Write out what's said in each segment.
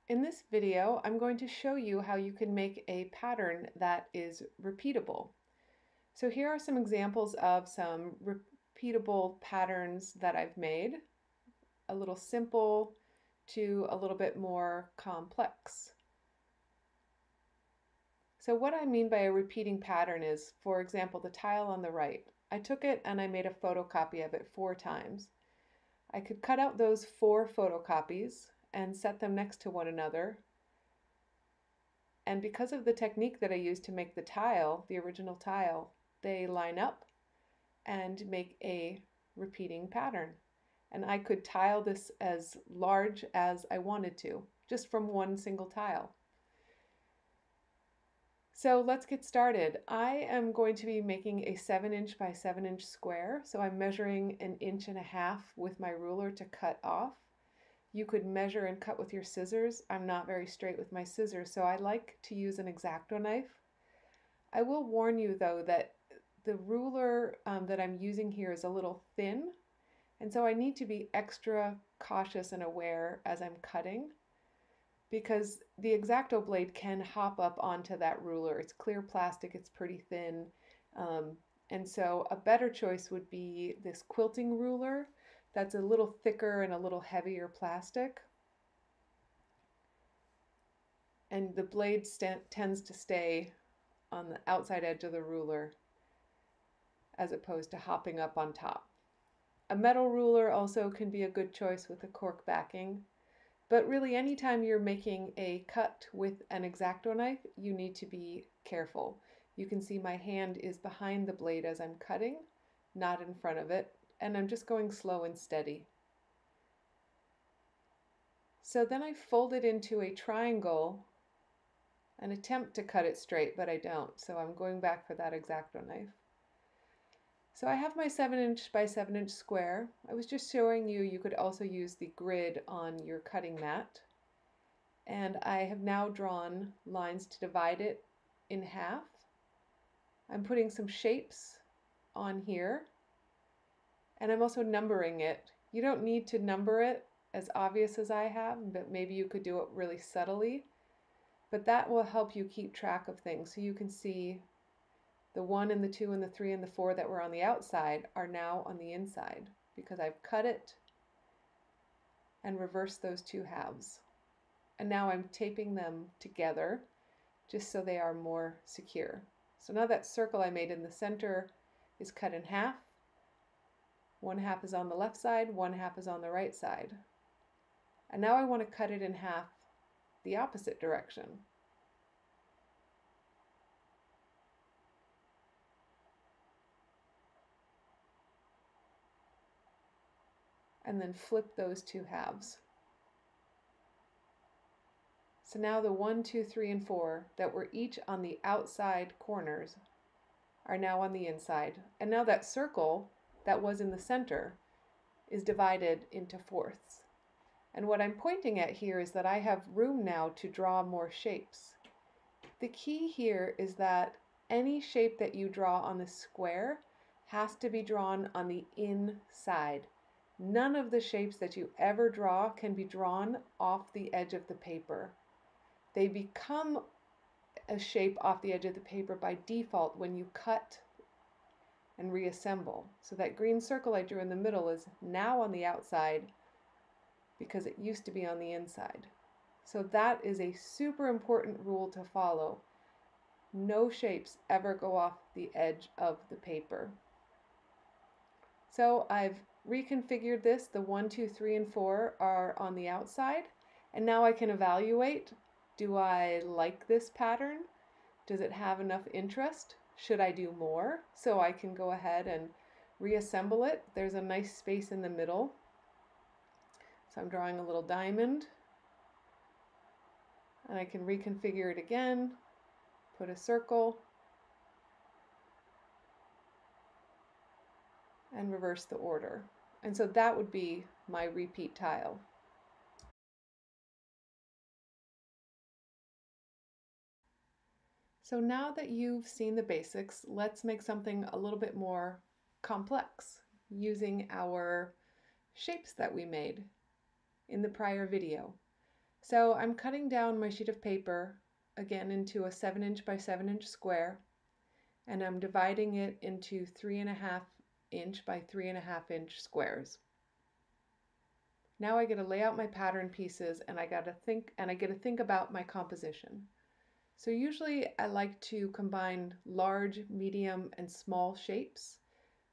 In this video, I'm going to show you how you can make a pattern that is repeatable. So here are some examples of some repeatable patterns that I've made, a little simple to a little bit more complex. So what I mean by a repeating pattern is, for example, the tile on the right. I took it and I made a photocopy of it 4 times. I could cut out those 4 photocopies and set them next to one another. And because of the technique that I used to make the tile, the original tile, they line up and make a repeating pattern. And I could tile this as large as I wanted to, just from one single tile. So let's get started. I am going to be making a 7" by 7" square. So I'm measuring 1.5" with my ruler to cut off. You could measure and cut with your scissors. I'm not very straight with my scissors, so I like to use an X-Acto knife. I will warn you though that the ruler that I'm using here is a little thin, and so I need to be extra cautious and aware as I'm cutting, because the X-Acto blade can hop up onto that ruler. It's clear plastic, it's pretty thin, and so a better choice would be this quilting ruler that's a little thicker and a little heavier plastic. And the blade tends to stay on the outside edge of the ruler as opposed to hopping up on top. A metal ruler also can be a good choice with a cork backing, but really anytime you're making a cut with an X-Acto knife, you need to be careful. You can see my hand is behind the blade as I'm cutting, not in front of it, and I'm just going slow and steady. So then I fold it into a triangle and attempt to cut it straight, but I don't, so I'm going back for that X-Acto knife. So I have my 7" by 7" square. I was just showing you could also use the grid on your cutting mat. And I have now drawn lines to divide it in half. I'm putting some shapes on here, and I'm also numbering it. You don't need to number it as obvious as I have, but maybe you could do it really subtly. But that will help you keep track of things, so you can see the 1 and the 2 and the 3 and the 4 that were on the outside are now on the inside, because I've cut it and reversed those 2 halves. And now I'm taping them together just so they are more secure. So now that circle I made in the center is cut in half. 1/2 is on the left side, 1/2 is on the right side. And now I want to cut it in half the opposite direction. And then flip those 2 halves. So now the 1, 2, 3, and 4 that were each on the outside corners are now on the inside. And now that circle that was in the center is divided into fourths. And what I'm pointing at here is that I have room now to draw more shapes. The key here is that any shape that you draw on the square has to be drawn on the inside. None of the shapes that you ever draw can be drawn off the edge of the paper. They become a shape off the edge of the paper by default when you cut and reassemble. So that green circle I drew in the middle is now on the outside because it used to be on the inside. So that is a super important rule to follow. No shapes ever go off the edge of the paper. So I've reconfigured this. The 1, 2, 3, and 4 are on the outside. And now I can evaluate, do I like this pattern? Does it have enough interest? Should I do more? So I can go ahead and reassemble it. There's a nice space in the middle. So I'm drawing a little diamond. And I can reconfigure it again, put a circle, and reverse the order. And so that would be my repeat tile. So now that you've seen the basics, let's make something a little bit more complex using our shapes that we made in the prior video. So I'm cutting down my sheet of paper again into a 7" by 7" square, and I'm dividing it into 3.5" by 3.5" squares. Now I get to lay out my pattern pieces, and I get to think about my composition. So usually I like to combine large, medium, and small shapes,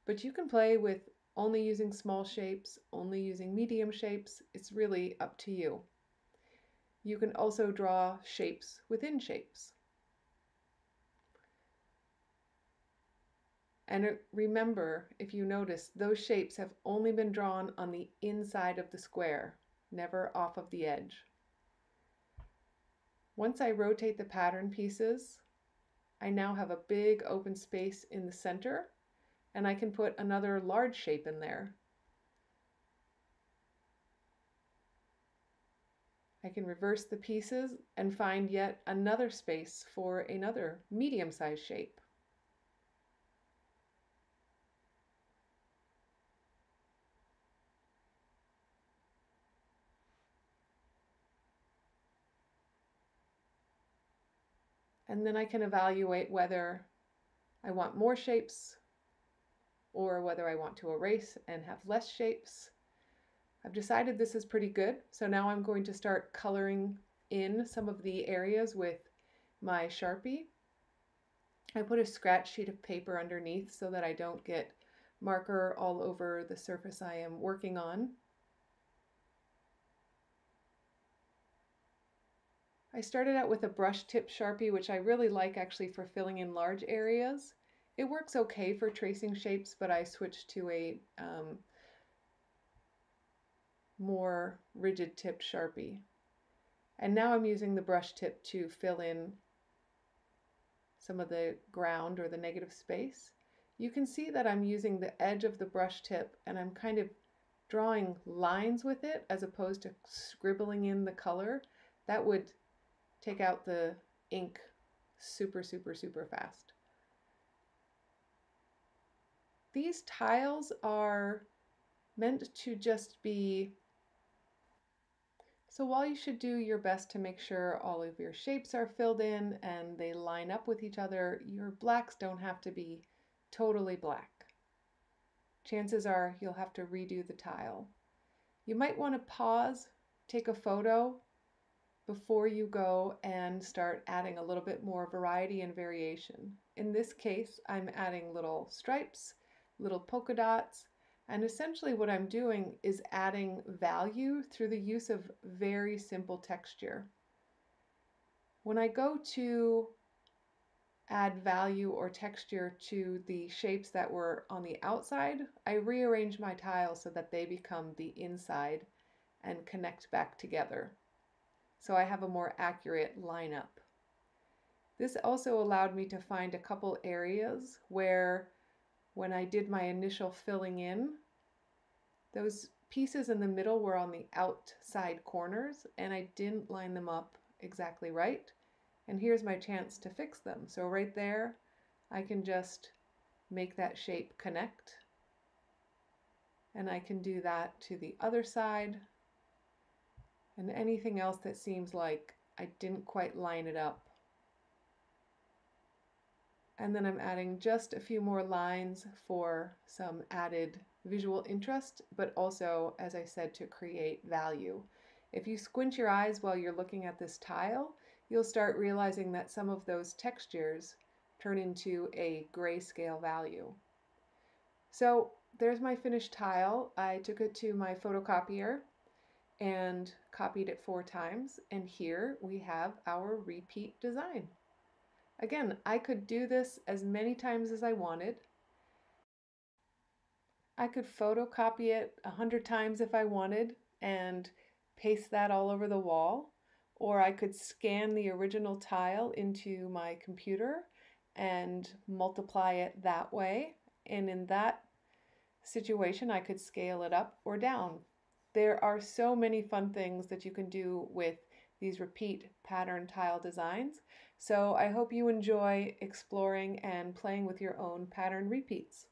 but you can play with only using small shapes, only using medium shapes. It's really up to you. You can also draw shapes within shapes. And remember, if you notice, those shapes have only been drawn on the inside of the square, never off of the edge. Once I rotate the pattern pieces, I now have a big open space in the center, and I can put another large shape in there. I can reverse the pieces and find yet another space for another medium-sized shape. And then I can evaluate whether I want more shapes or whether I want to erase and have less shapes. I've decided this is pretty good, so now I'm going to start coloring in some of the areas with my Sharpie. I put a scratch sheet of paper underneath so that I don't get marker all over the surface I am working on. I started out with a brush tip Sharpie, which I really like actually for filling in large areas. It works okay for tracing shapes, but I switched to a more rigid tipped Sharpie. And now I'm using the brush tip to fill in some of the ground or the negative space. You can see that I'm using the edge of the brush tip and I'm kind of drawing lines with it as opposed to scribbling in the color. That would take out the ink super fast. These tiles are meant to just be, so while you should do your best to make sure all of your shapes are filled in and they line up with each other, your blacks don't have to be totally black. Chances are you'll have to redo the tile. You might want to pause, take a photo before you go and start adding a little bit more variety and variation. In this case, I'm adding little stripes, little polka dots, and essentially what I'm doing is adding value through the use of very simple texture. When I go to add value or texture to the shapes that were on the outside, I rearrange my tiles so that they become the inside and connect back together. So I have a more accurate lineup. This also allowed me to find a couple areas where when I did my initial filling in, those pieces in the middle were on the outside corners and I didn't line them up exactly right. And here's my chance to fix them. So right there, I can just make that shape connect. And I can do that to the other side. And anything else that seems like I didn't quite line it up. And then I'm adding just a few more lines for some added visual interest, but also, as I said, to create value. If you squint your eyes while you're looking at this tile, you'll start realizing that some of those textures turn into a grayscale value. So there's my finished tile. I took it to my photocopier and copied it 4 times, and here we have our repeat design. Again, I could do this as many times as I wanted. I could photocopy it 100 times if I wanted and paste that all over the wall, or I could scan the original tile into my computer and multiply it that way. And in that situation, I could scale it up or down. There are so many fun things that you can do with these repeat pattern tile designs. So I hope you enjoy exploring and playing with your own pattern repeats.